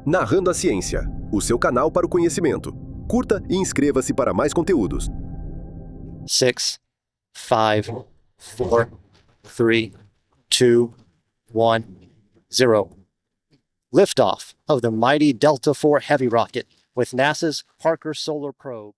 Narrando a Ciência, o seu canal para o conhecimento. Curta e inscreva-se para mais conteúdos. 6, 5, 4, 3, 2, 1, 0. Liftoff of the mighty Delta IV Heavy rocket with NASA's Parker Solar Probe.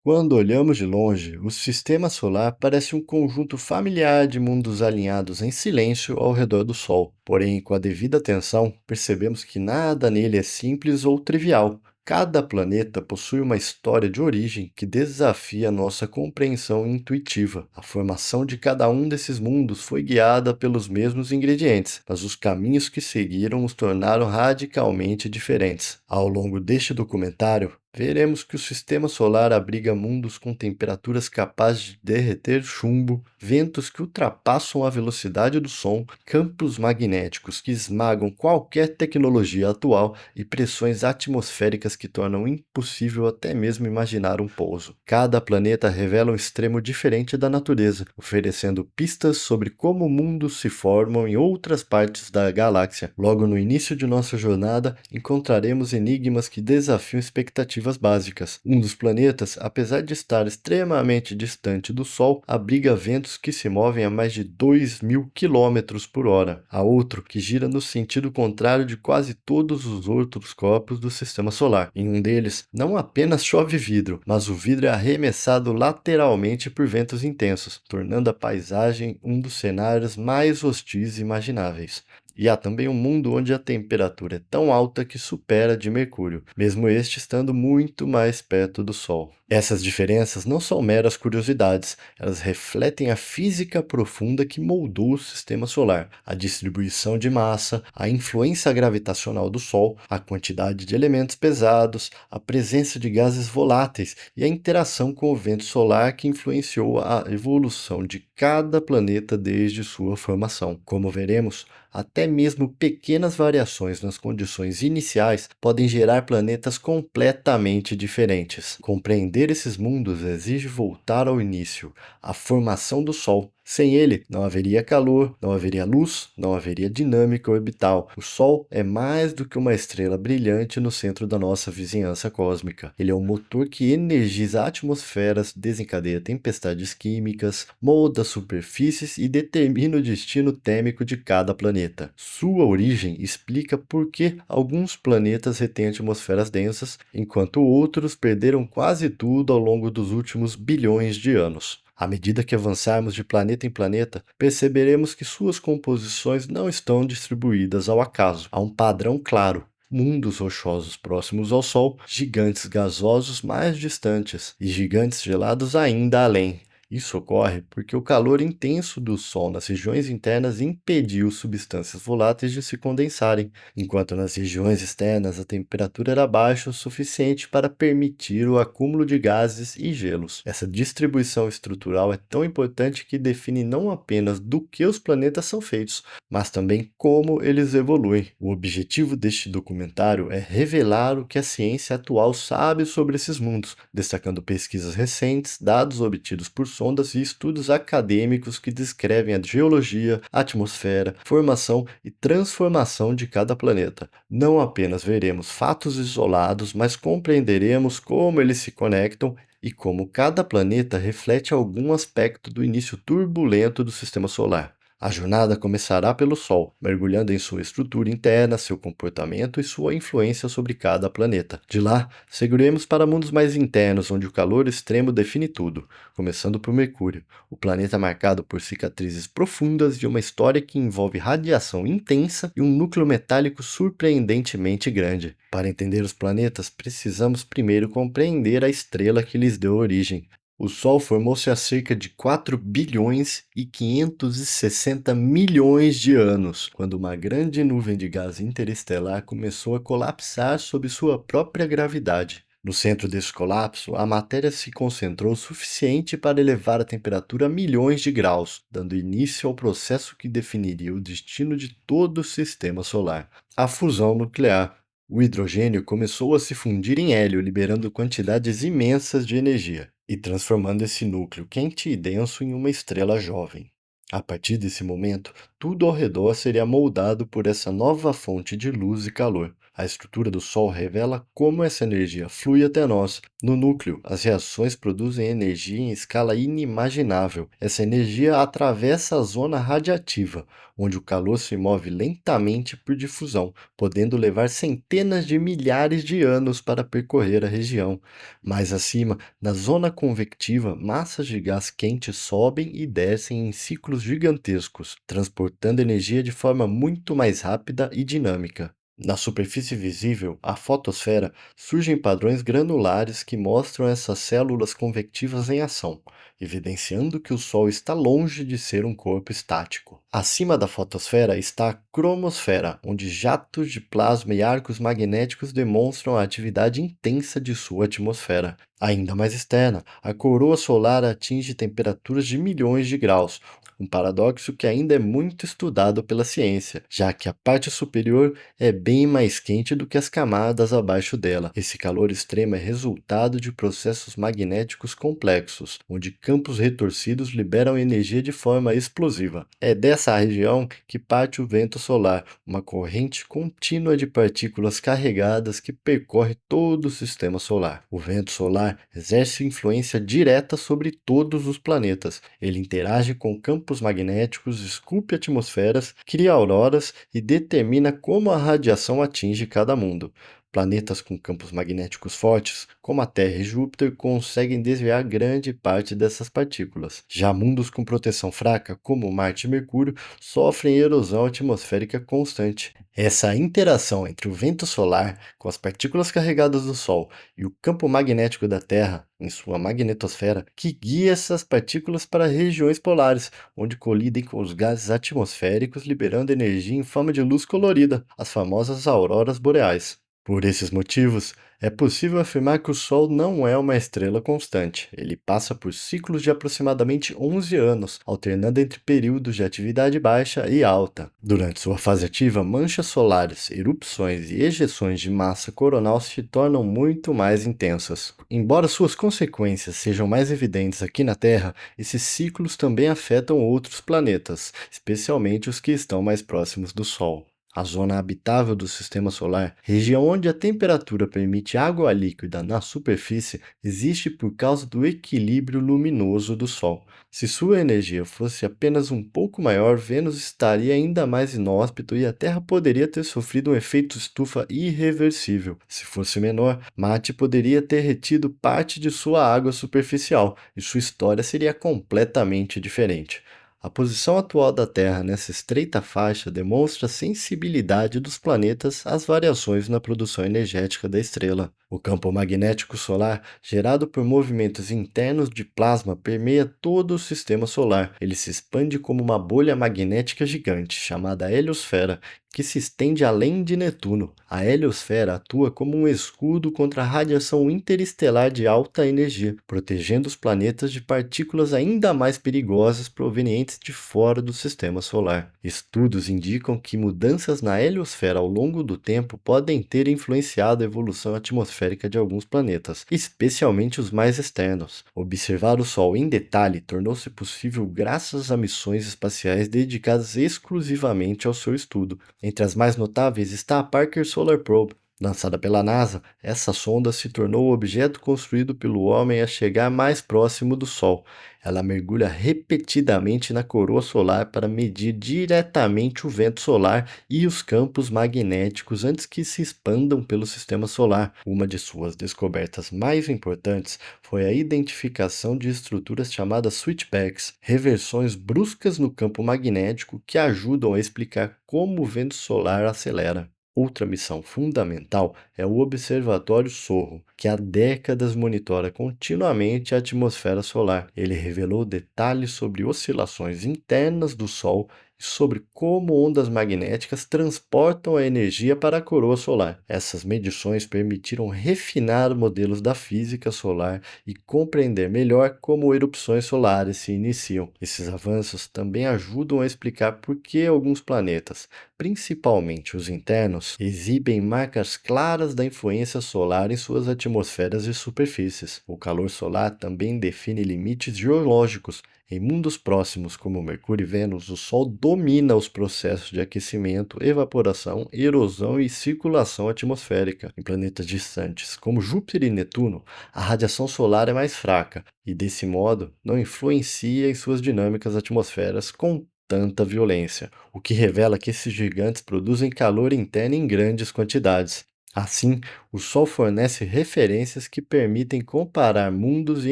Quando olhamos de longe, o Sistema Solar parece um conjunto familiar de mundos alinhados em silêncio ao redor do Sol. Porém, com a devida atenção, percebemos que nada nele é simples ou trivial. Cada planeta possui uma história de origem que desafia nossa compreensão intuitiva. A formação de cada um desses mundos foi guiada pelos mesmos ingredientes, mas os caminhos que seguiram os tornaram radicalmente diferentes. Ao longo deste documentário, veremos que o Sistema Solar abriga mundos com temperaturas capazes de derreter chumbo, ventos que ultrapassam a velocidade do som, campos magnéticos que esmagam qualquer tecnologia atual e pressões atmosféricas que tornam impossível até mesmo imaginar um pouso. Cada planeta revela um extremo diferente da natureza, oferecendo pistas sobre como mundos se formam em outras partes da galáxia. Logo no início de nossa jornada, encontraremos enigmas que desafiam expectativas básicas. Um dos planetas, apesar de estar extremamente distante do Sol, abriga ventos que se movem a mais de 2.000 km por hora. Há outro que gira no sentido contrário de quase todos os outros corpos do Sistema Solar. Em um deles, não apenas chove vidro, mas o vidro é arremessado lateralmente por ventos intensos, tornando a paisagem um dos cenários mais hostis imagináveis. E há também um mundo onde a temperatura é tão alta que supera a de Mercúrio, mesmo este estando muito mais perto do Sol. Essas diferenças não são meras curiosidades, elas refletem a física profunda que moldou o Sistema Solar, a distribuição de massa, a influência gravitacional do Sol, a quantidade de elementos pesados, a presença de gases voláteis e a interação com o vento solar que influenciou a evolução de cada planeta desde sua formação. Como veremos, até mesmo pequenas variações nas condições iniciais podem gerar planetas completamente diferentes. Compreender esses mundos exige voltar ao início, à formação do Sol. Sem ele, não haveria calor, não haveria luz, não haveria dinâmica orbital. O Sol é mais do que uma estrela brilhante no centro da nossa vizinhança cósmica. Ele é o motor que energiza atmosferas, desencadeia tempestades químicas, molda superfícies e determina o destino térmico de cada planeta. Sua origem explica por que alguns planetas retêm atmosferas densas, enquanto outros perderam quase tudo ao longo dos últimos bilhões de anos. À medida que avançarmos de planeta em planeta, perceberemos que suas composições não estão distribuídas ao acaso. Há um padrão claro: mundos rochosos próximos ao Sol, gigantes gasosos mais distantes e gigantes gelados ainda além. Isso ocorre porque o calor intenso do Sol nas regiões internas impediu substâncias voláteis de se condensarem, enquanto nas regiões externas a temperatura era baixa o suficiente para permitir o acúmulo de gases e gelos. Essa distribuição estrutural é tão importante que define não apenas do que os planetas são feitos, mas também como eles evoluem. O objetivo deste documentário é revelar o que a ciência atual sabe sobre esses mundos, destacando pesquisas recentes, dados obtidos por sondas e estudos acadêmicos que descrevem a geologia, atmosfera, formação e transformação de cada planeta. Não apenas veremos fatos isolados, mas compreenderemos como eles se conectam e como cada planeta reflete algum aspecto do início turbulento do Sistema Solar. A jornada começará pelo Sol, mergulhando em sua estrutura interna, seu comportamento e sua influência sobre cada planeta. De lá, seguiremos para mundos mais internos, onde o calor extremo define tudo, começando por Mercúrio, o planeta marcado por cicatrizes profundas e uma história que envolve radiação intensa e um núcleo metálico surpreendentemente grande. Para entender os planetas, precisamos primeiro compreender a estrela que lhes deu origem. O Sol formou-se há cerca de 4 bilhões e 560 milhões de anos, quando uma grande nuvem de gás interestelar começou a colapsar sob sua própria gravidade. No centro desse colapso, a matéria se concentrou o suficiente para elevar a temperatura a milhões de graus, dando início ao processo que definiria o destino de todo o sistema solar: a fusão nuclear. O hidrogênio começou a se fundir em hélio, liberando quantidades imensas de energia e transformando esse núcleo quente e denso em uma estrela jovem. A partir desse momento, tudo ao redor seria moldado por essa nova fonte de luz e calor. A estrutura do Sol revela como essa energia flui até nós. No núcleo, as reações produzem energia em escala inimaginável. Essa energia atravessa a zona radiativa, onde o calor se move lentamente por difusão, podendo levar centenas de milhares de anos para percorrer a região. Mais acima, na zona convectiva, massas de gás quente sobem e descem em ciclos gigantescos, transportando energia de forma muito mais rápida e dinâmica. Na superfície visível, a fotosfera, surgem padrões granulares que mostram essas células convectivas em ação, evidenciando que o Sol está longe de ser um corpo estático. Acima da fotosfera está a cromosfera, onde jatos de plasma e arcos magnéticos demonstram a atividade intensa de sua atmosfera. Ainda mais externa, a coroa solar atinge temperaturas de milhões de graus, um paradoxo que ainda é muito estudado pela ciência, já que a parte superior é bem mais quente do que as camadas abaixo dela. Esse calor extremo é resultado de processos magnéticos complexos, onde campos retorcidos liberam energia de forma explosiva. É dessa região que parte o vento solar, uma corrente contínua de partículas carregadas que percorre todo o sistema solar. O vento solar exerce influência direta sobre todos os planetas. Ele interage com campos magnéticos, esculpe atmosferas, cria auroras e determina como a radiação atinge cada mundo. Planetas com campos magnéticos fortes, como a Terra e Júpiter, conseguem desviar grande parte dessas partículas. Já mundos com proteção fraca, como Marte e Mercúrio, sofrem erosão atmosférica constante. Essa interação entre o vento solar, com as partículas carregadas do Sol, e o campo magnético da Terra, em sua magnetosfera, que guia essas partículas para regiões polares, onde colidem com os gases atmosféricos, liberando energia em forma de luz colorida, as famosas auroras boreais. Por esses motivos, é possível afirmar que o Sol não é uma estrela constante. Ele passa por ciclos de aproximadamente 11 anos, alternando entre períodos de atividade baixa e alta. Durante sua fase ativa, manchas solares, erupções e ejeções de massa coronal se tornam muito mais intensas. Embora suas consequências sejam mais evidentes aqui na Terra, esses ciclos também afetam outros planetas, especialmente os que estão mais próximos do Sol. A zona habitável do Sistema Solar, região onde a temperatura permite água líquida na superfície, existe por causa do equilíbrio luminoso do Sol. Se sua energia fosse apenas um pouco maior, Vênus estaria ainda mais inóspito e a Terra poderia ter sofrido um efeito estufa irreversível. Se fosse menor, Marte poderia ter retido parte de sua água superficial e sua história seria completamente diferente. A posição atual da Terra nessa estreita faixa demonstra a sensibilidade dos planetas às variações na produção energética da estrela. O campo magnético solar, gerado por movimentos internos de plasma, permeia todo o sistema solar. Ele se expande como uma bolha magnética gigante, chamada heliosfera, que se estende além de Netuno. A heliosfera atua como um escudo contra a radiação interestelar de alta energia, protegendo os planetas de partículas ainda mais perigosas provenientes de fora do sistema solar. Estudos indicam que mudanças na heliosfera ao longo do tempo podem ter influenciado a evolução atmosférica de alguns planetas, especialmente os mais externos. Observar o Sol em detalhe tornou-se possível graças a missões espaciais dedicadas exclusivamente ao seu estudo. Entre as mais notáveis está a Parker Solar Probe. Lançada pela NASA, essa sonda se tornou o objeto construído pelo homem a chegar mais próximo do Sol. Ela mergulha repetidamente na coroa solar para medir diretamente o vento solar e os campos magnéticos antes que se expandam pelo sistema solar. Uma de suas descobertas mais importantes foi a identificação de estruturas chamadas switchbacks, reversões bruscas no campo magnético que ajudam a explicar como o vento solar acelera. Outra missão fundamental é o Observatório SOHO, que há décadas monitora continuamente a atmosfera solar. Ele revelou detalhes sobre oscilações internas do Sol e sobre como ondas magnéticas transportam a energia para a coroa solar. Essas medições permitiram refinar modelos da física solar e compreender melhor como erupções solares se iniciam. Esses avanços também ajudam a explicar por que alguns planetas, principalmente os internos, exibem marcas claras da influência solar em suas atmosferas e superfícies. O calor solar também define limites geológicos. Em mundos próximos, como Mercúrio e Vênus, o Sol domina os processos de aquecimento, evaporação, erosão e circulação atmosférica. Em planetas distantes, como Júpiter e Netuno, a radiação solar é mais fraca e, desse modo, não influencia em suas dinâmicas atmosferas com tanta violência, o que revela que esses gigantes produzem calor interno em grandes quantidades. Assim, o Sol fornece referências que permitem comparar mundos e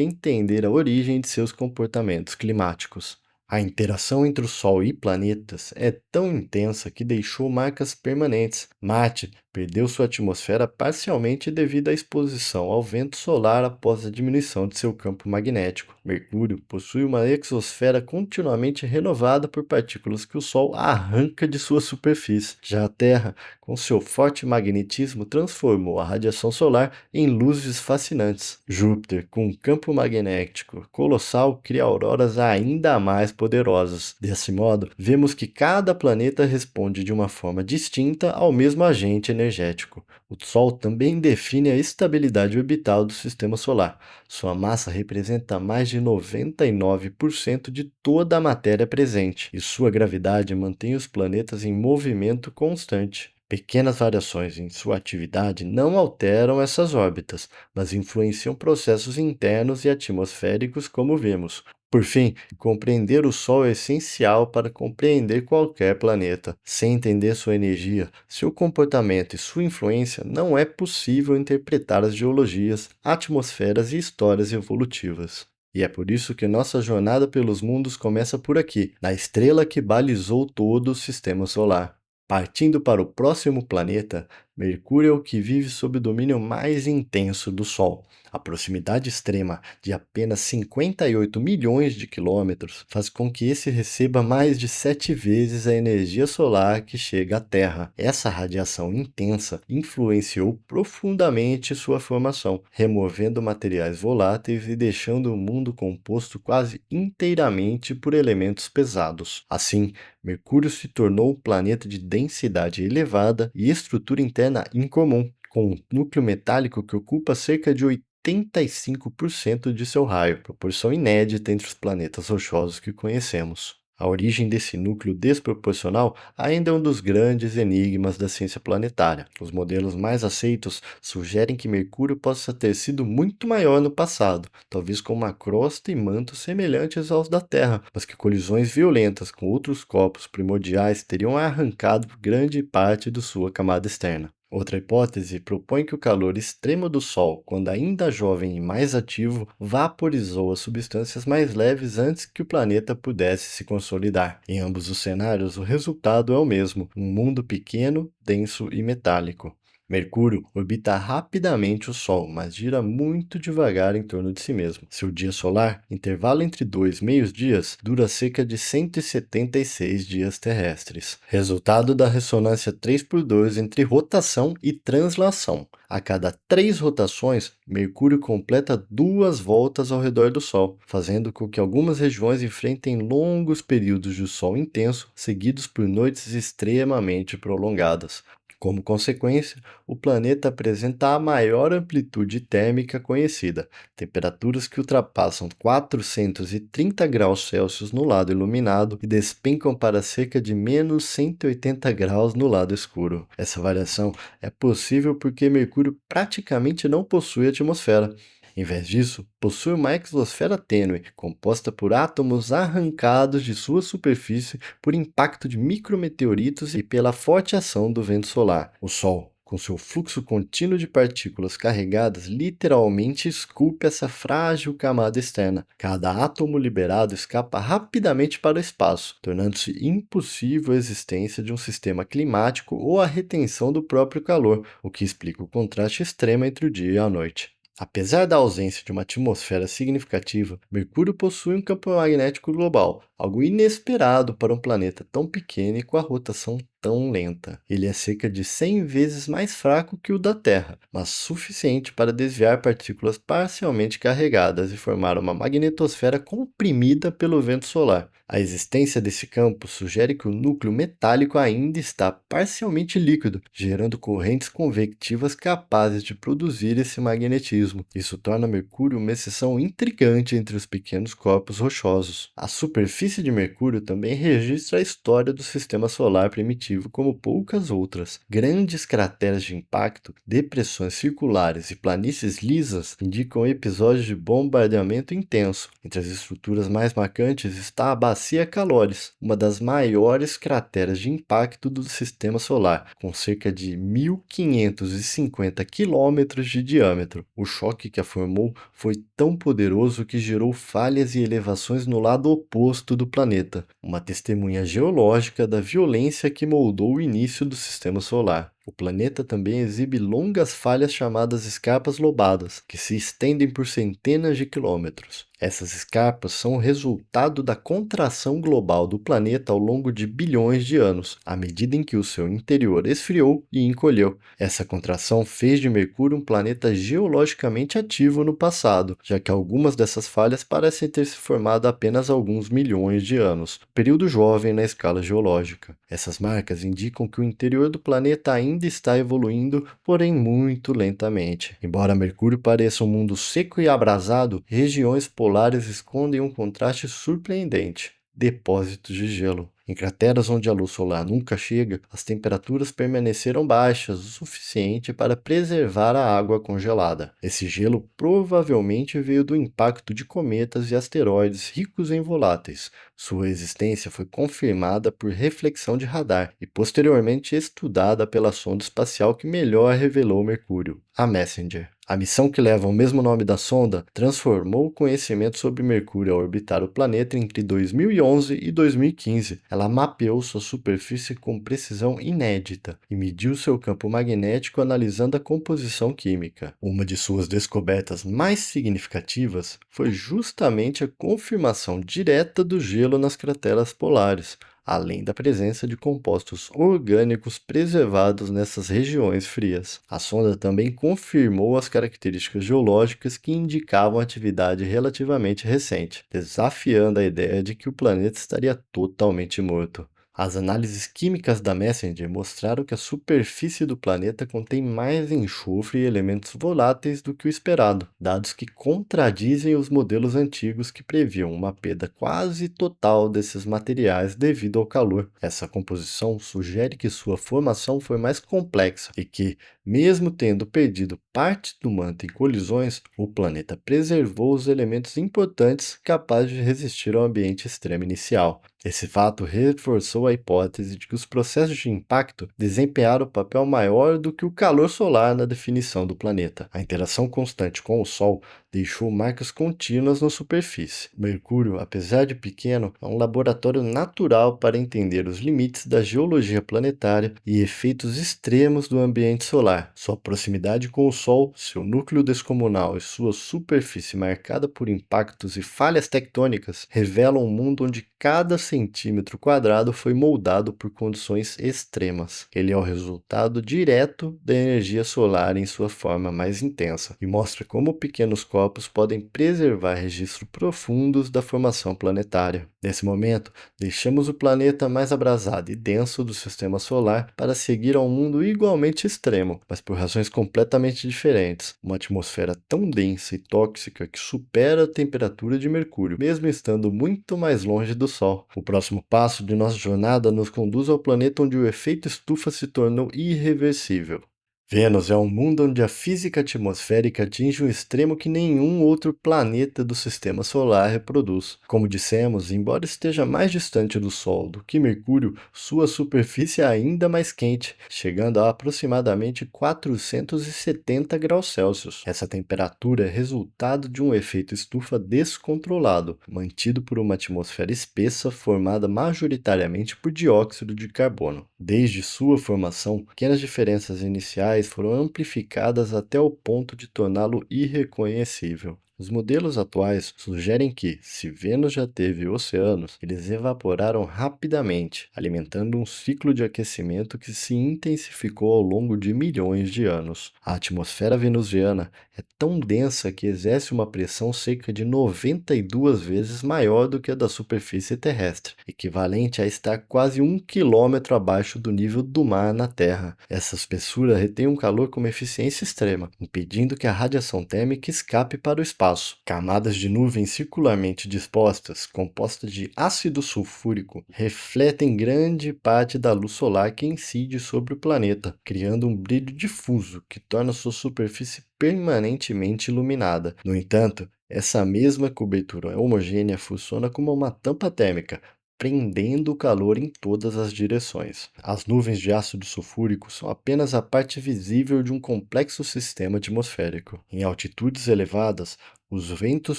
entender a origem de seus comportamentos climáticos. A interação entre o Sol e planetas é tão intensa que deixou marcas permanentes. Marte perdeu sua atmosfera parcialmente devido à exposição ao vento solar após a diminuição de seu campo magnético. Mercúrio possui uma exosfera continuamente renovada por partículas que o Sol arranca de sua superfície. Já a Terra, com seu forte magnetismo, transformou a radiação solar em luzes fascinantes. Júpiter, com um campo magnético colossal, cria auroras ainda mais poderosas. Desse modo, vemos que cada planeta responde de uma forma distinta ao mesmo agente energético. O Sol também define a estabilidade orbital do Sistema Solar. Sua massa representa mais de 99% de toda a matéria presente, e sua gravidade mantém os planetas em movimento constante. Pequenas variações em sua atividade não alteram essas órbitas, mas influenciam processos internos e atmosféricos, como vemos. Por fim, compreender o Sol é essencial para compreender qualquer planeta. Sem entender sua energia, seu comportamento e sua influência, não é possível interpretar as geologias, atmosferas e histórias evolutivas. E é por isso que nossa jornada pelos mundos começa por aqui, na estrela que balizou todo o Sistema Solar. Partindo para o próximo planeta, Mercúrio é o que vive sob o domínio mais intenso do Sol. A proximidade extrema de apenas 58 milhões de quilômetros faz com que esse receba mais de 7 vezes a energia solar que chega à Terra. Essa radiação intensa influenciou profundamente sua formação, removendo materiais voláteis e deixando o mundo composto quase inteiramente por elementos pesados. Assim, Mercúrio se tornou um planeta de densidade elevada e estrutura interna incomum, com um núcleo metálico que ocupa cerca de 85% de seu raio, proporção inédita entre os planetas rochosos que conhecemos. A origem desse núcleo desproporcional ainda é um dos grandes enigmas da ciência planetária. Os modelos mais aceitos sugerem que Mercúrio possa ter sido muito maior no passado, talvez com uma crosta e manto semelhantes aos da Terra, mas que colisões violentas com outros corpos primordiais teriam arrancado grande parte de sua camada externa. Outra hipótese propõe que o calor extremo do Sol, quando ainda jovem e mais ativo, vaporizou as substâncias mais leves antes que o planeta pudesse se consolidar. Em ambos os cenários, o resultado é o mesmo: um mundo pequeno, denso e metálico. Mercúrio orbita rapidamente o Sol, mas gira muito devagar em torno de si mesmo. Seu dia solar, intervalo entre dois meios-dias, dura cerca de 176 dias terrestres, resultado da ressonância 3x2 entre rotação e translação. A cada 3 rotações, Mercúrio completa 2 voltas ao redor do Sol, fazendo com que algumas regiões enfrentem longos períodos de sol intenso, seguidos por noites extremamente prolongadas. Como consequência, o planeta apresenta a maior amplitude térmica conhecida, temperaturas que ultrapassam 430 graus Celsius no lado iluminado e despencam para cerca de menos 180 graus no lado escuro. Essa variação é possível porque Mercúrio praticamente não possui atmosfera. Em vez disso, possui uma exosfera tênue, composta por átomos arrancados de sua superfície por impacto de micrometeoritos e pela forte ação do vento solar. O Sol, com seu fluxo contínuo de partículas carregadas, literalmente esculpe essa frágil camada externa. Cada átomo liberado escapa rapidamente para o espaço, tornando-se impossível a existência de um sistema climático ou a retenção do próprio calor, o que explica o contraste extremo entre o dia e a noite. Apesar da ausência de uma atmosfera significativa, Mercúrio possui um campo magnético global, algo inesperado para um planeta tão pequeno e com a rotação tão lenta. Ele é cerca de 100 vezes mais fraco que o da Terra, mas suficiente para desviar partículas parcialmente carregadas e formar uma magnetosfera comprimida pelo vento solar. A existência desse campo sugere que o núcleo metálico ainda está parcialmente líquido, gerando correntes convectivas capazes de produzir esse magnetismo. Isso torna Mercúrio uma exceção intrigante entre os pequenos corpos rochosos. A superfície de Mercúrio também registra a história do sistema solar primitivo como poucas outras. Grandes crateras de impacto, depressões circulares e planícies lisas indicam episódios de bombardeamento intenso. Entre as estruturas mais marcantes está a Bacia Caloris, uma das maiores crateras de impacto do sistema solar, com cerca de 1.550 quilômetros de diâmetro. O choque que a formou foi tão poderoso que gerou falhas e elevações no lado oposto do planeta, uma testemunha geológica da violência que moldou o início do sistema solar. O planeta também exibe longas falhas chamadas escarpas lobadas, que se estendem por centenas de quilômetros. Essas escarpas são o resultado da contração global do planeta ao longo de bilhões de anos, à medida em que o seu interior esfriou e encolheu. Essa contração fez de Mercúrio um planeta geologicamente ativo no passado, já que algumas dessas falhas parecem ter se formado há apenas alguns milhões de anos, período jovem na escala geológica. Essas marcas indicam que o interior do planeta ainda está evoluindo, porém muito lentamente. Embora Mercúrio pareça um mundo seco e abrasado, regiões polares escondem um contraste surpreendente: depósitos de gelo. Em crateras onde a luz solar nunca chega, as temperaturas permaneceram baixas o suficiente para preservar a água congelada. Esse gelo provavelmente veio do impacto de cometas e asteroides ricos em voláteis. Sua existência foi confirmada por reflexão de radar e posteriormente estudada pela sonda espacial que melhor revelou Mercúrio, a Messenger. A missão que leva o mesmo nome da sonda transformou o conhecimento sobre Mercúrio ao orbitar o planeta entre 2011 e 2015. Ela mapeou sua superfície com precisão inédita e mediu seu campo magnético analisando a composição química. Uma de suas descobertas mais significativas foi justamente a confirmação direta do gelo nas crateras polares, além da presença de compostos orgânicos preservados nessas regiões frias. A sonda também confirmou as características geológicas que indicavam atividade relativamente recente, desafiando a ideia de que o planeta estaria totalmente morto. As análises químicas da Messenger mostraram que a superfície do planeta contém mais enxofre e elementos voláteis do que o esperado, dados que contradizem os modelos antigos que previam uma perda quase total desses materiais devido ao calor. Essa composição sugere que sua formação foi mais complexa e que, mesmo tendo perdido parte do manto em colisões, o planeta preservou os elementos importantes capazes de resistir ao ambiente extremo inicial. Esse fato reforçou a hipótese de que os processos de impacto desempenharam um papel maior do que o calor solar na definição do planeta. A interação constante com o Sol deixou marcas contínuas na superfície. Mercúrio, apesar de pequeno, é um laboratório natural para entender os limites da geologia planetária e efeitos extremos do ambiente solar. Sua proximidade com o Sol, seu núcleo descomunal e sua superfície marcada por impactos e falhas tectônicas revelam um mundo onde cada centímetro quadrado foi moldado por condições extremas. Ele é o resultado direto da energia solar em sua forma mais intensa e mostra como pequenos corpos podem preservar registros profundos da formação planetária. Nesse momento, deixamos o planeta mais abrasado e denso do sistema solar para seguir a um mundo igualmente extremo, mas por razões completamente diferentes. Uma atmosfera tão densa e tóxica que supera a temperatura de Mercúrio, mesmo estando muito mais longe do Sol. O próximo passo de nossa jornada nos conduz ao planeta onde o efeito estufa se tornou irreversível. Vênus é um mundo onde a física atmosférica atinge um extremo que nenhum outro planeta do sistema solar reproduz. Como dissemos, embora esteja mais distante do Sol do que Mercúrio, sua superfície é ainda mais quente, chegando a aproximadamente 470 graus Celsius. Essa temperatura é resultado de um efeito estufa descontrolado, mantido por uma atmosfera espessa formada majoritariamente por dióxido de carbono. Desde sua formação, pequenas diferenças iniciais foram amplificadas até o ponto de torná-lo irreconhecível. Os modelos atuais sugerem que, se Vênus já teve oceanos, eles evaporaram rapidamente, alimentando um ciclo de aquecimento que se intensificou ao longo de milhões de anos. A atmosfera venusiana é tão densa que exerce uma pressão cerca de 92 vezes maior do que a da superfície terrestre, equivalente a estar quase 1 quilômetro abaixo do nível do mar na Terra. Essa espessura retém um calor com uma eficiência extrema, impedindo que a radiação térmica escape para o espaço. Camadas de nuvens circularmente dispostas, compostas de ácido sulfúrico, refletem grande parte da luz solar que incide sobre o planeta, criando um brilho difuso que torna sua superfície permanentemente iluminada. No entanto, essa mesma cobertura homogênea funciona como uma tampa térmica, prendendo o calor em todas as direções. As nuvens de ácido sulfúrico são apenas a parte visível de um complexo sistema atmosférico. Em altitudes elevadas, os ventos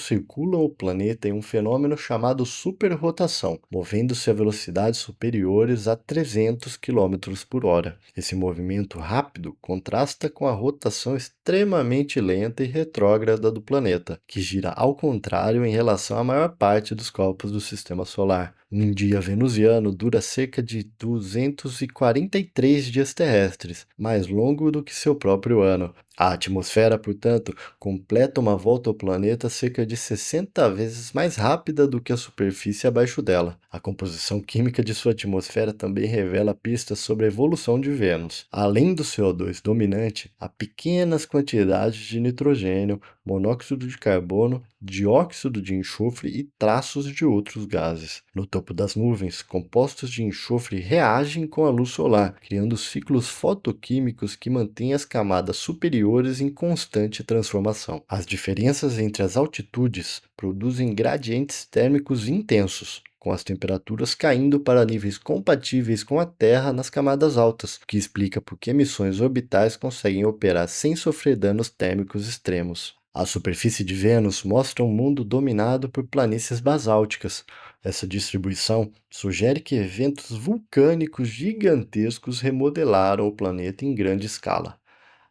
circulam o planeta em um fenômeno chamado superrotação, movendo-se a velocidades superiores a 300 km por hora. Esse movimento rápido contrasta com a rotação extremamente lenta e retrógrada do planeta, que gira ao contrário em relação à maior parte dos corpos do sistema solar. Um dia venusiano dura cerca de 243 dias terrestres, mais longo do que seu próprio ano. A atmosfera, portanto, completa uma volta ao planeta cerca de 60 vezes mais rápida do que a superfície abaixo dela. A composição química de sua atmosfera também revela pistas sobre a evolução de Vênus. Além do CO2 dominante, há pequenas quantidades de nitrogênio, monóxido de carbono, dióxido de enxofre e traços de outros gases. No topo das nuvens, compostos de enxofre reagem com a luz solar, criando ciclos fotoquímicos que mantêm as camadas superiores em constante transformação. As diferenças entre as altitudes produzem gradientes térmicos intensos, com as temperaturas caindo para níveis compatíveis com a Terra nas camadas altas, o que explica por que missões orbitais conseguem operar sem sofrer danos térmicos extremos. A superfície de Vênus mostra um mundo dominado por planícies basálticas. Essa distribuição sugere que eventos vulcânicos gigantescos remodelaram o planeta em grande escala.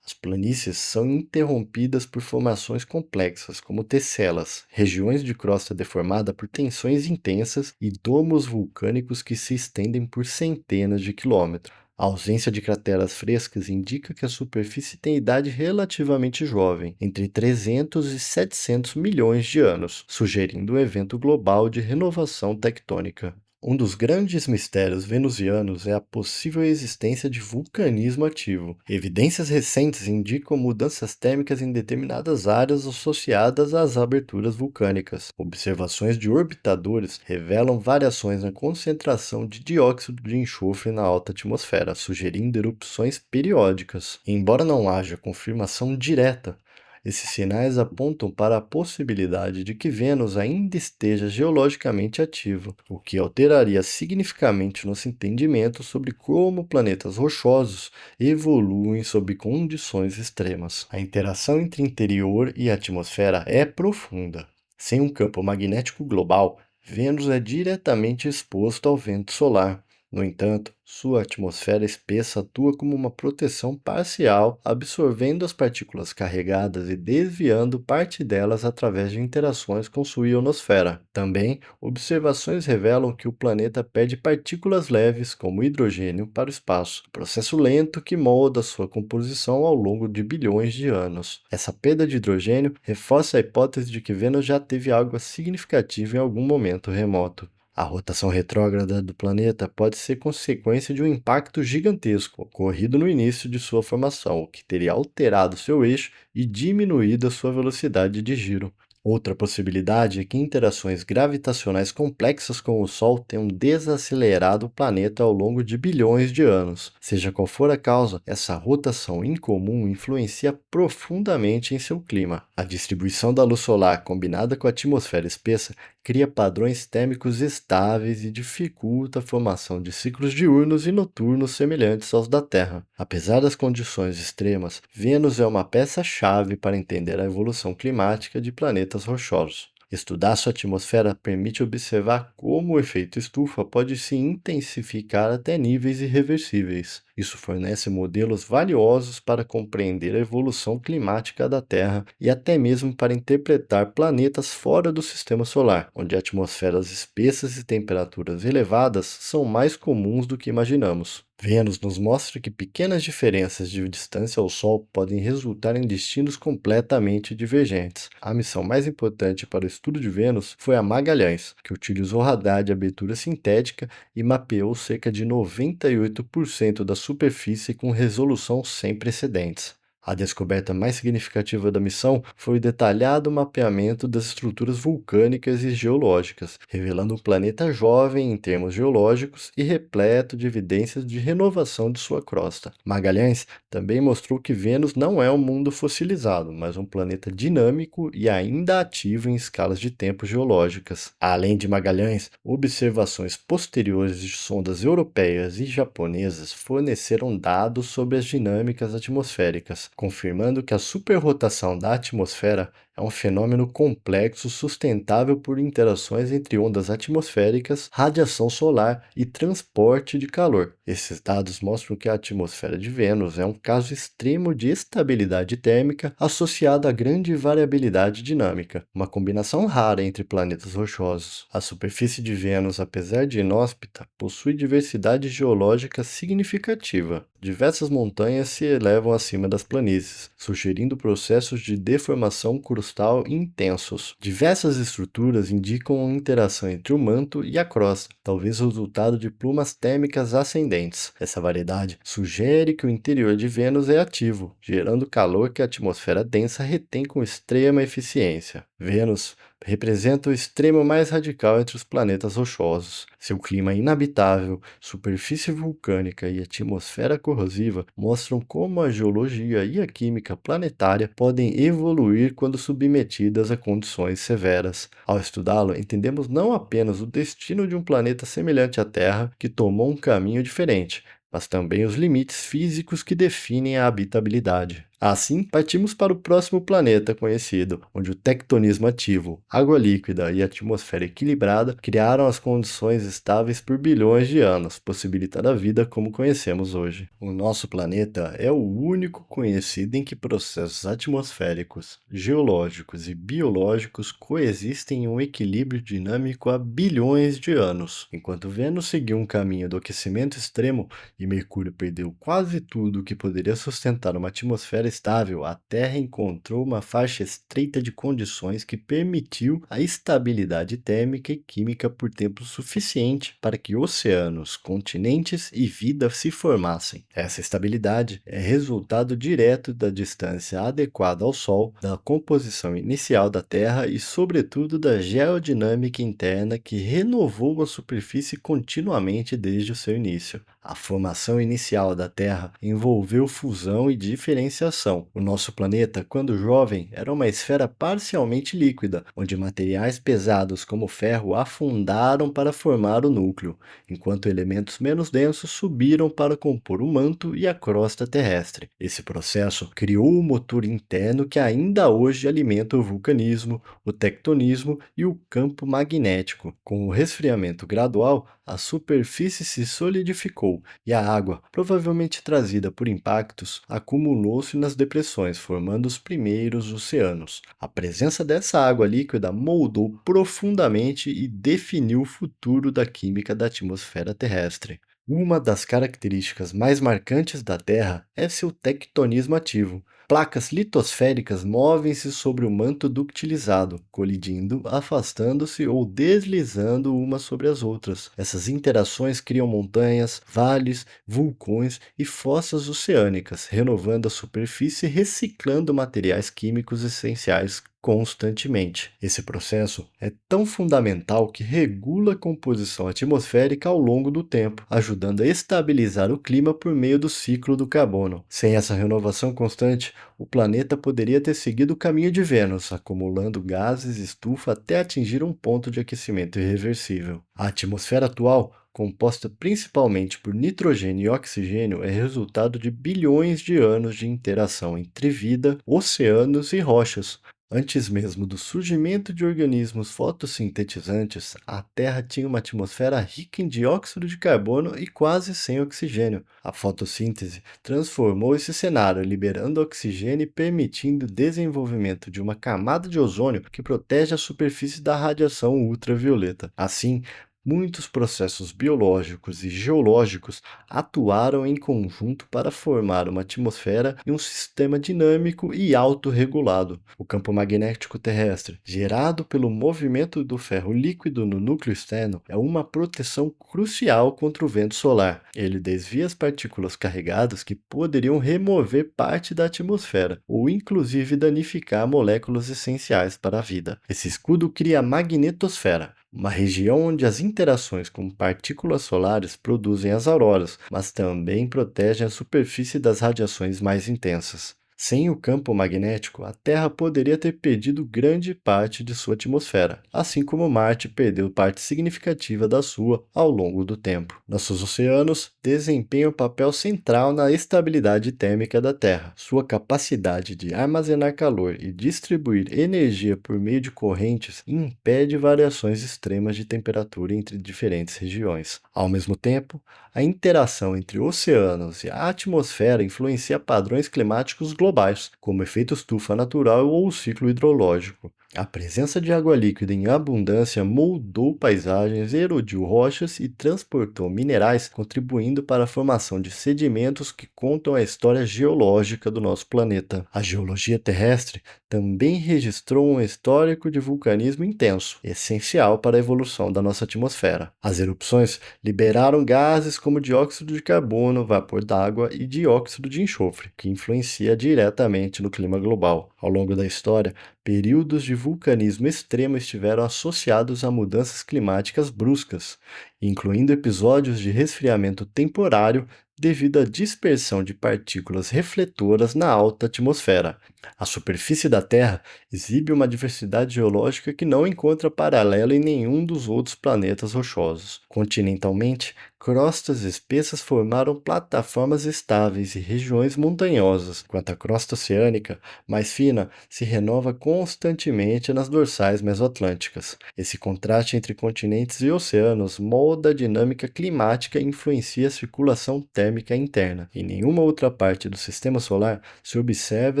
As planícies são interrompidas por formações complexas, como tesselas, regiões de crosta deformada por tensões intensas e domos vulcânicos que se estendem por centenas de quilômetros. A ausência de crateras frescas indica que a superfície tem idade relativamente jovem, entre 300 e 700 milhões de anos, sugerindo um evento global de renovação tectônica. Um dos grandes mistérios venusianos é a possível existência de vulcanismo ativo. Evidências recentes indicam mudanças térmicas em determinadas áreas associadas às aberturas vulcânicas. Observações de orbitadores revelam variações na concentração de dióxido de enxofre na alta atmosfera, sugerindo erupções periódicas. Embora não haja confirmação direta, esses sinais apontam para a possibilidade de que Vênus ainda esteja geologicamente ativo, o que alteraria significativamente nosso entendimento sobre como planetas rochosos evoluem sob condições extremas. A interação entre interior e atmosfera é profunda. Sem um campo magnético global, Vênus é diretamente exposto ao vento solar. No entanto, sua atmosfera espessa atua como uma proteção parcial, absorvendo as partículas carregadas e desviando parte delas através de interações com sua ionosfera. Também, observações revelam que o planeta perde partículas leves, como hidrogênio, para o espaço, processo lento que molda sua composição ao longo de bilhões de anos. Essa perda de hidrogênio reforça a hipótese de que Vênus já teve água significativa em algum momento remoto. A rotação retrógrada do planeta pode ser consequência de um impacto gigantesco ocorrido no início de sua formação, o que teria alterado seu eixo e diminuído a sua velocidade de giro. Outra possibilidade é que interações gravitacionais complexas com o Sol tenham desacelerado o planeta ao longo de bilhões de anos. Seja qual for a causa, essa rotação incomum influencia profundamente em seu clima. A distribuição da luz solar, combinada com a atmosfera espessa, cria padrões térmicos estáveis e dificulta a formação de ciclos diurnos e noturnos semelhantes aos da Terra. Apesar das condições extremas, Vênus é uma peça-chave para entender a evolução climática de planetas rochosos. Estudar sua atmosfera permite observar como o efeito estufa pode se intensificar até níveis irreversíveis. Isso fornece modelos valiosos para compreender a evolução climática da Terra e até mesmo para interpretar planetas fora do sistema solar, onde atmosferas espessas e temperaturas elevadas são mais comuns do que imaginamos. Vênus nos mostra que pequenas diferenças de distância ao Sol podem resultar em destinos completamente divergentes. A missão mais importante para o estudo de Vênus foi a Magalhães, que utilizou radar de abertura sintética e mapeou cerca de 98% da superfície com resolução sem precedentes. A descoberta mais significativa da missão foi o detalhado mapeamento das estruturas vulcânicas e geológicas, revelando um planeta jovem em termos geológicos e repleto de evidências de renovação de sua crosta. Magalhães também mostrou que Vênus não é um mundo fossilizado, mas um planeta dinâmico e ainda ativo em escalas de tempo geológicas. Além de Magalhães, observações posteriores de sondas europeias e japonesas forneceram dados sobre as dinâmicas atmosféricas, confirmando que a superrotação da atmosfera é um fenômeno complexo sustentável por interações entre ondas atmosféricas, radiação solar e transporte de calor. Esses dados mostram que a atmosfera de Vênus é um caso extremo de estabilidade térmica associada a grande variabilidade dinâmica, uma combinação rara entre planetas rochosos. A superfície de Vênus, apesar de inóspita, possui diversidade geológica significativa. Diversas montanhas se elevam acima das planícies, sugerindo processos de deformação crustal intensos. Diversas estruturas indicam uma interação entre o manto e a crosta, talvez resultado de plumas térmicas ascendentes. Essa variedade sugere que o interior de Vênus é ativo, gerando calor que a atmosfera densa retém com extrema eficiência. Vênus representa o extremo mais radical entre os planetas rochosos. Seu clima inabitável, superfície vulcânica e atmosfera corrosiva mostram como a geologia e a química planetária podem evoluir quando submetidas a condições severas. Ao estudá-lo, entendemos não apenas o destino de um planeta semelhante à Terra que tomou um caminho diferente, mas também os limites físicos que definem a habitabilidade. Assim, partimos para o próximo planeta conhecido, onde o tectonismo ativo, água líquida e atmosfera equilibrada criaram as condições estáveis por bilhões de anos, possibilitando a vida como conhecemos hoje. O nosso planeta é o único conhecido em que processos atmosféricos, geológicos e biológicos coexistem em um equilíbrio dinâmico há bilhões de anos. Enquanto Vênus seguiu um caminho do aquecimento extremo e Mercúrio perdeu quase tudo o que poderia sustentar uma atmosfera estável, a Terra encontrou uma faixa estreita de condições que permitiu a estabilidade térmica e química por tempo suficiente para que oceanos, continentes e vida se formassem. Essa estabilidade é resultado direto da distância adequada ao Sol, da composição inicial da Terra e, sobretudo, da geodinâmica interna que renovou a superfície continuamente desde o seu início. A formação inicial da Terra envolveu fusão e diferenciação. O nosso planeta, quando jovem, era uma esfera parcialmente líquida, onde materiais pesados como ferro afundaram para formar o núcleo, enquanto elementos menos densos subiram para compor o manto e a crosta terrestre. Esse processo criou o motor interno que ainda hoje alimenta o vulcanismo, o tectonismo e o campo magnético. Com o resfriamento gradual, a superfície se solidificou e a água, provavelmente trazida por impactos, acumulou-se nas depressões, formando os primeiros oceanos. A presença dessa água líquida moldou profundamente e definiu o futuro da química da atmosfera terrestre. Uma das características mais marcantes da Terra é seu tectonismo ativo. Placas litosféricas movem-se sobre o manto ductilizado, colidindo, afastando-se ou deslizando umas sobre as outras. Essas interações criam montanhas, vales, vulcões e fossas oceânicas, renovando a superfície e reciclando materiais químicos essenciais constantemente. Esse processo é tão fundamental que regula a composição atmosférica ao longo do tempo, ajudando a estabilizar o clima por meio do ciclo do carbono. Sem essa renovação constante, o planeta poderia ter seguido o caminho de Vênus, acumulando gases estufa até atingir um ponto de aquecimento irreversível. A atmosfera atual, composta principalmente por nitrogênio e oxigênio, é resultado de bilhões de anos de interação entre vida, oceanos e rochas. Antes mesmo do surgimento de organismos fotossintetizantes, a Terra tinha uma atmosfera rica em dióxido de carbono e quase sem oxigênio. A fotossíntese transformou esse cenário, liberando oxigênio e permitindo o desenvolvimento de uma camada de ozônio que protege a superfície da radiação ultravioleta. Assim, muitos processos biológicos e geológicos atuaram em conjunto para formar uma atmosfera e um sistema dinâmico e autorregulado. O campo magnético terrestre, gerado pelo movimento do ferro líquido no núcleo externo, é uma proteção crucial contra o vento solar. Ele desvia as partículas carregadas que poderiam remover parte da atmosfera ou inclusive danificar moléculas essenciais para a vida. Esse escudo cria a magnetosfera, uma região onde as interações com partículas solares produzem as auroras, mas também protegem a superfície das radiações mais intensas. Sem o campo magnético, a Terra poderia ter perdido grande parte de sua atmosfera, assim como Marte perdeu parte significativa da sua ao longo do tempo. Nossos oceanos desempenham um papel central na estabilidade térmica da Terra. Sua capacidade de armazenar calor e distribuir energia por meio de correntes impede variações extremas de temperatura entre diferentes regiões. Ao mesmo tempo, a interação entre oceanos e a atmosfera influencia padrões climáticos globais, como o efeito estufa natural ou o ciclo hidrológico. A presença de água líquida em abundância moldou paisagens, erodiu rochas e transportou minerais, contribuindo para a formação de sedimentos que contam a história geológica do nosso planeta. A geologia terrestre também registrou um histórico de vulcanismo intenso, essencial para a evolução da nossa atmosfera. As erupções liberaram gases como dióxido de carbono, vapor d'água e dióxido de enxofre, que influencia diretamente no clima global. Ao longo da história, períodos de vulcanismo extremo estiveram associados a mudanças climáticas bruscas, incluindo episódios de resfriamento temporário devido à dispersão de partículas refletoras na alta atmosfera. A superfície da Terra exibe uma diversidade geológica que não encontra paralelo em nenhum dos outros planetas rochosos. Continentalmente, crostas espessas formaram plataformas estáveis e regiões montanhosas, enquanto a crosta oceânica, mais fina, se renova constantemente nas dorsais mesoatlânticas. Esse contraste entre continentes e oceanos molda a dinâmica climática e influencia a circulação térmica interna. Em nenhuma outra parte do sistema solar se observa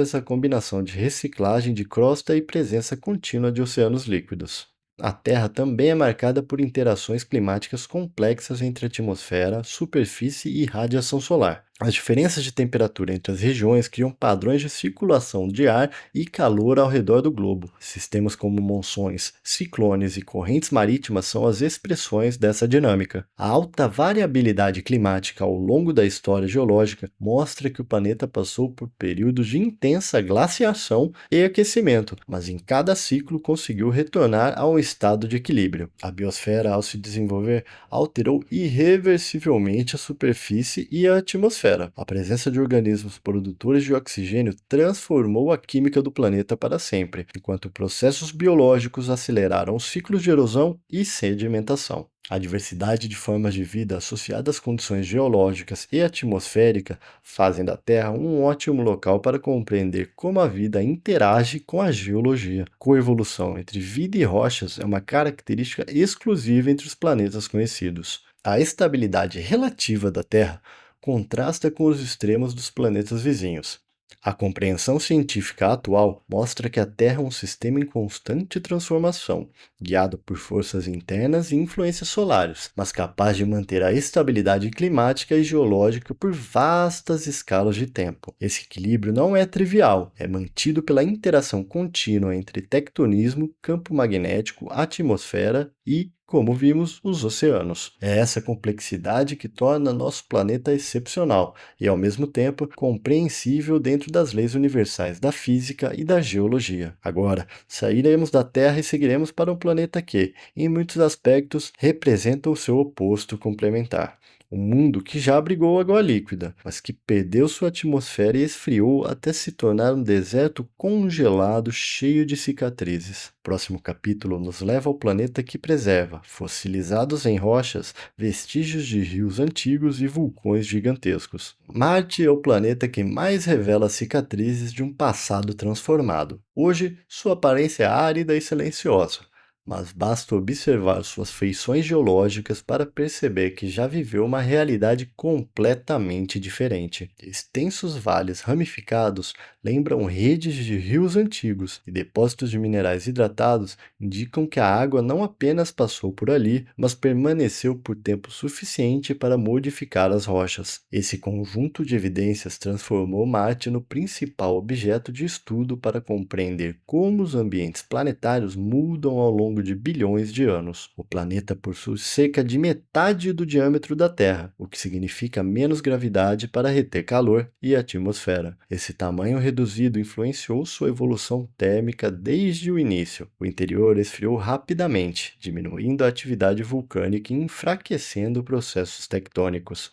essa combinação de reciclagem de crosta e presença contínua de oceanos líquidos. A Terra também é marcada por interações climáticas complexas entre atmosfera, superfície e radiação solar. As diferenças de temperatura entre as regiões criam padrões de circulação de ar e calor ao redor do globo. Sistemas como monções, ciclones e correntes marítimas são as expressões dessa dinâmica. A alta variabilidade climática ao longo da história geológica mostra que o planeta passou por períodos de intensa glaciação e aquecimento, mas em cada ciclo conseguiu retornar a um estado de equilíbrio. A biosfera, ao se desenvolver, alterou irreversivelmente a superfície e a atmosfera. A presença de organismos produtores de oxigênio transformou a química do planeta para sempre, enquanto processos biológicos aceleraram os ciclos de erosão e sedimentação. A diversidade de formas de vida associada às condições geológicas e atmosféricas fazem da Terra um ótimo local para compreender como a vida interage com a geologia. Coevolução entre vida e rochas é uma característica exclusiva entre os planetas conhecidos. A estabilidade relativa da Terra contrasta com os extremos dos planetas vizinhos. A compreensão científica atual mostra que a Terra é um sistema em constante transformação, guiado por forças internas e influências solares, mas capaz de manter a estabilidade climática e geológica por vastas escalas de tempo. Esse equilíbrio não é trivial, é mantido pela interação contínua entre tectonismo, campo magnético, atmosfera e, como vimos, os oceanos. É essa complexidade que torna nosso planeta excepcional e, ao mesmo tempo, compreensível dentro das leis universais da física e da geologia. Agora, sairemos da Terra e seguiremos para um planeta que, em muitos aspectos, representa o seu oposto complementar. um mundo que já abrigou água líquida, mas que perdeu sua atmosfera e esfriou até se tornar um deserto congelado cheio de cicatrizes. O próximo capítulo nos leva ao planeta que preserva, fossilizados em rochas, vestígios de rios antigos e vulcões gigantescos. Marte é o planeta que mais revela cicatrizes de um passado transformado. Hoje, sua aparência é árida e silenciosa, mas basta observar suas feições geológicas para perceber que já viveu uma realidade completamente diferente. Extensos vales ramificados lembram redes de rios antigos e depósitos de minerais hidratados indicam que a água não apenas passou por ali, mas permaneceu por tempo suficiente para modificar as rochas. Esse conjunto de evidências transformou Marte no principal objeto de estudo para compreender como os ambientes planetários mudam ao longo de bilhões de anos. O planeta possui cerca de metade do diâmetro da Terra, o que significa menos gravidade para reter calor e atmosfera. Esse tamanho reduzido influenciou sua evolução térmica desde o início. O interior esfriou rapidamente, diminuindo a atividade vulcânica e enfraquecendo processos tectônicos.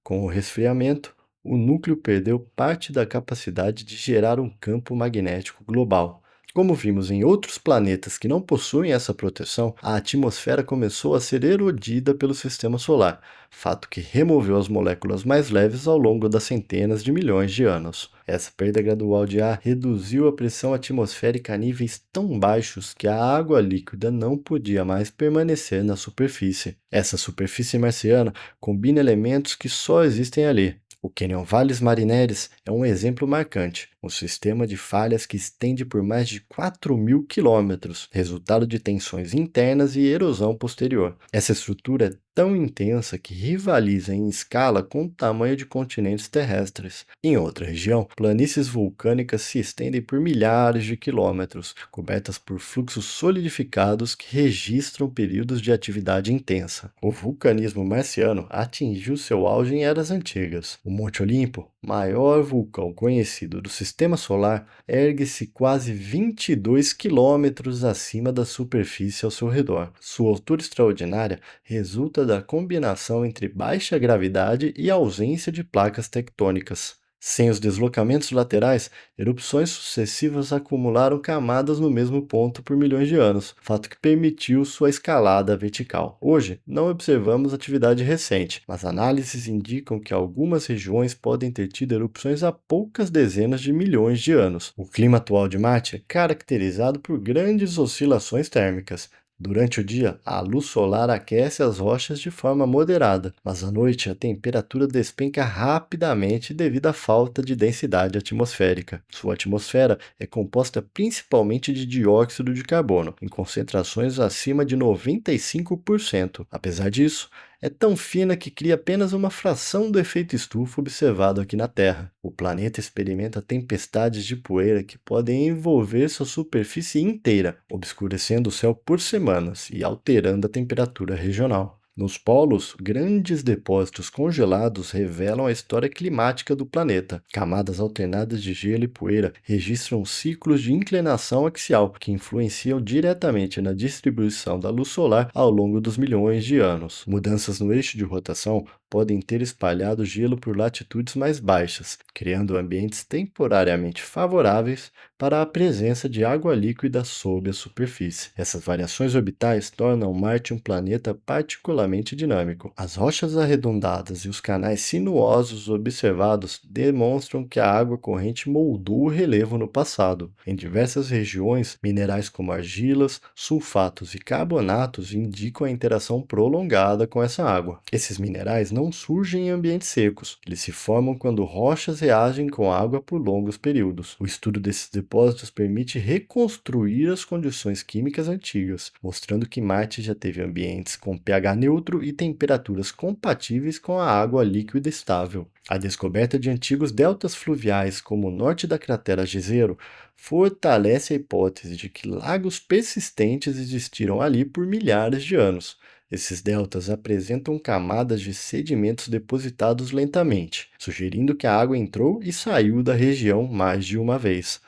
Com o resfriamento, o núcleo perdeu parte da capacidade de gerar um campo magnético global. Como vimos em outros planetas que não possuem essa proteção, a atmosfera começou a ser erodida pelo sistema solar, fato que removeu as moléculas mais leves ao longo das centenas de milhões de anos. Essa perda gradual de ar reduziu a pressão atmosférica a níveis tão baixos que a água líquida não podia mais permanecer na superfície. Essa superfície marciana combina elementos que só existem ali. O Canyon Valles Marineris é um exemplo marcante, um sistema de falhas que estende por mais de 4.000 quilômetros, resultado de tensões internas e erosão posterior. Essa estrutura é tão intensa que rivaliza em escala com o tamanho de continentes terrestres. Em outra região, planícies vulcânicas se estendem por milhares de quilômetros, cobertas por fluxos solidificados que registram períodos de atividade intensa. O vulcanismo marciano atingiu seu auge em eras antigas. O Monte Olimpo, maior vulcão conhecido do Sistema Solar, ergue-se quase 22 quilômetros acima da superfície ao seu redor. Sua altura extraordinária resulta da combinação entre baixa gravidade e ausência de placas tectônicas. Sem os deslocamentos laterais, erupções sucessivas acumularam camadas no mesmo ponto por milhões de anos, fato que permitiu sua escalada vertical. Hoje, não observamos atividade recente, mas análises indicam que algumas regiões podem ter tido erupções há poucas dezenas de milhões de anos. O clima atual de Marte é caracterizado por grandes oscilações térmicas. Durante o dia, a luz solar aquece as rochas de forma moderada, mas à noite a temperatura despenca rapidamente devido à falta de densidade atmosférica. Sua atmosfera é composta principalmente de dióxido de carbono, em concentrações acima de 95%. Apesar disso, é tão fina que cria apenas uma fração do efeito estufa observado aqui na Terra. O planeta experimenta tempestades de poeira que podem envolver sua superfície inteira, obscurecendo o céu por semanas e alterando a temperatura regional. Nos polos, grandes depósitos congelados revelam a história climática do planeta. Camadas alternadas de gelo e poeira registram ciclos de inclinação axial que influenciam diretamente na distribuição da luz solar ao longo dos milhões de anos. Mudanças no eixo de rotação podem ter espalhado gelo por latitudes mais baixas, criando ambientes temporariamente favoráveis para a presença de água líquida sob a superfície. Essas variações orbitais tornam Marte um planeta particularmente dinâmico. As rochas arredondadas e os canais sinuosos observados demonstram que a água corrente moldou o relevo no passado. Em diversas regiões, minerais como argilas, sulfatos e carbonatos indicam a interação prolongada com essa água. Esses minerais não surgem em ambientes secos, eles se formam quando rochas reagem com água por longos períodos. O estudo desses depósitos permite reconstruir as condições químicas antigas, mostrando que Marte já teve ambientes com pH neutro e temperaturas compatíveis com a água líquida estável. A descoberta de antigos deltas fluviais, como o norte da cratera Jezero, fortalece a hipótese de que lagos persistentes existiram ali por milhares de anos. Esses deltas apresentam camadas de sedimentos depositados lentamente, sugerindo que a água entrou e saiu da região mais de uma vez.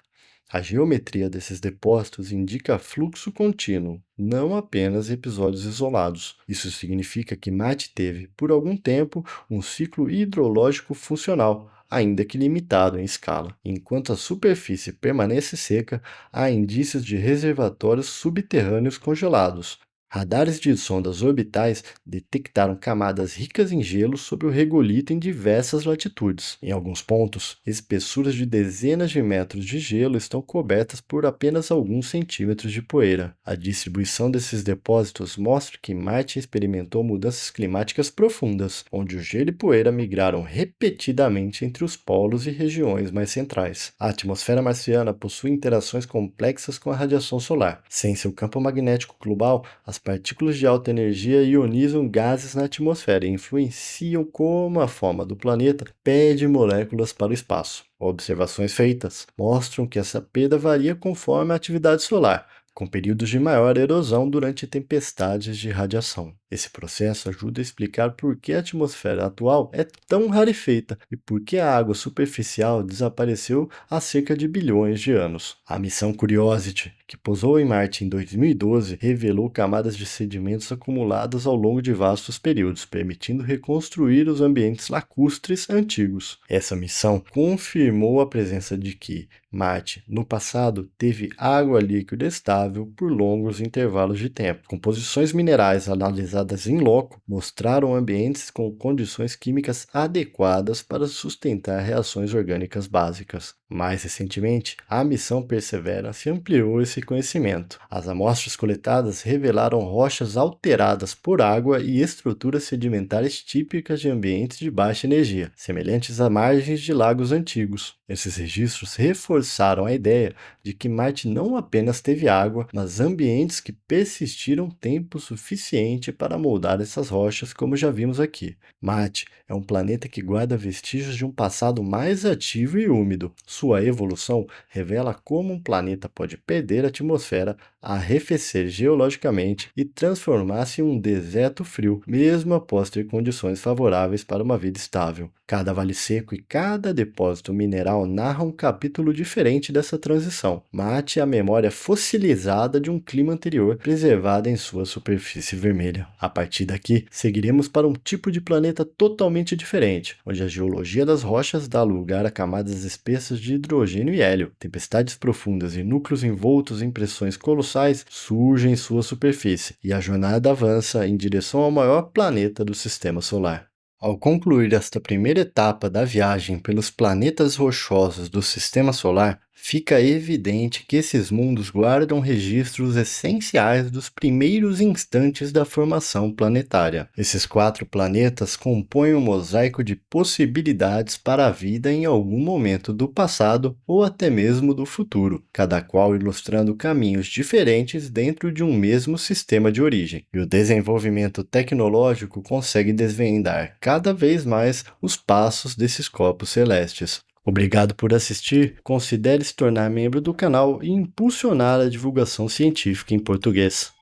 A geometria desses depósitos indica fluxo contínuo, não apenas episódios isolados. Isso significa que Marte teve, por algum tempo, um ciclo hidrológico funcional, ainda que limitado em escala. Enquanto a superfície permanece seca, há indícios de reservatórios subterrâneos congelados. Radares de sondas orbitais detectaram camadas ricas em gelo sobre o regolito em diversas latitudes. Em alguns pontos, espessuras de dezenas de metros de gelo estão cobertas por apenas alguns centímetros de poeira. A distribuição desses depósitos mostra que Marte experimentou mudanças climáticas profundas, onde o gelo e poeira migraram repetidamente entre os polos e regiões mais centrais. A atmosfera marciana possui interações complexas com a radiação solar. Sem seu campo magnético global, as partículas de alta energia ionizam gases na atmosfera e influenciam como a forma do planeta perde moléculas para o espaço. Observações feitas mostram que essa perda varia conforme a atividade solar, com períodos de maior erosão durante tempestades de radiação. Esse processo ajuda a explicar por que a atmosfera atual é tão rarefeita e por que a água superficial desapareceu há cerca de bilhões de anos. A missão Curiosity, que pousou em Marte em 2012, revelou camadas de sedimentos acumuladas ao longo de vastos períodos, permitindo reconstruir os ambientes lacustres antigos. Essa missão confirmou a presença de que Marte, no passado, teve água líquida estável por longos intervalos de tempo. Composições minerais analisadas em loco mostraram ambientes com condições químicas adequadas para sustentar reações orgânicas básicas. Mais recentemente, a missão Perseverance ampliou esse conhecimento. As amostras coletadas revelaram rochas alteradas por água e estruturas sedimentares típicas de ambientes de baixa energia, semelhantes a margens de lagos antigos. Esses registros reforçaram a ideia de que Marte não apenas teve água, mas ambientes que persistiram tempo suficiente para moldar essas rochas, como já vimos aqui. Marte é um planeta que guarda vestígios de um passado mais ativo e úmido. Sua evolução revela como um planeta pode perder a atmosfera, arrefecer geologicamente e transformar-se em um deserto frio, mesmo após ter condições favoráveis para uma vida estável. Cada vale seco e cada depósito mineral narra um capítulo diferente dessa transição. Marte é a memória fossilizada de um clima anterior, preservada em sua superfície vermelha. A partir daqui, seguiremos para um tipo de planeta totalmente diferente, onde a geologia das rochas dá lugar a camadas espessas de hidrogênio e hélio. Tempestades profundas e núcleos envoltos em pressões colossais surgem em sua superfície, e a jornada avança em direção ao maior planeta do Sistema Solar. Ao concluir esta primeira etapa da viagem pelos planetas rochosos do Sistema Solar, fica evidente que esses mundos guardam registros essenciais dos primeiros instantes da formação planetária. Esses 4 planetas compõem um mosaico de possibilidades para a vida em algum momento do passado ou até mesmo do futuro, cada qual ilustrando caminhos diferentes dentro de um mesmo sistema de origem. E o desenvolvimento tecnológico consegue desvendar cada vez mais os passos desses corpos celestes. Obrigado por assistir, considere se tornar membro do canal e impulsionar a divulgação científica em português.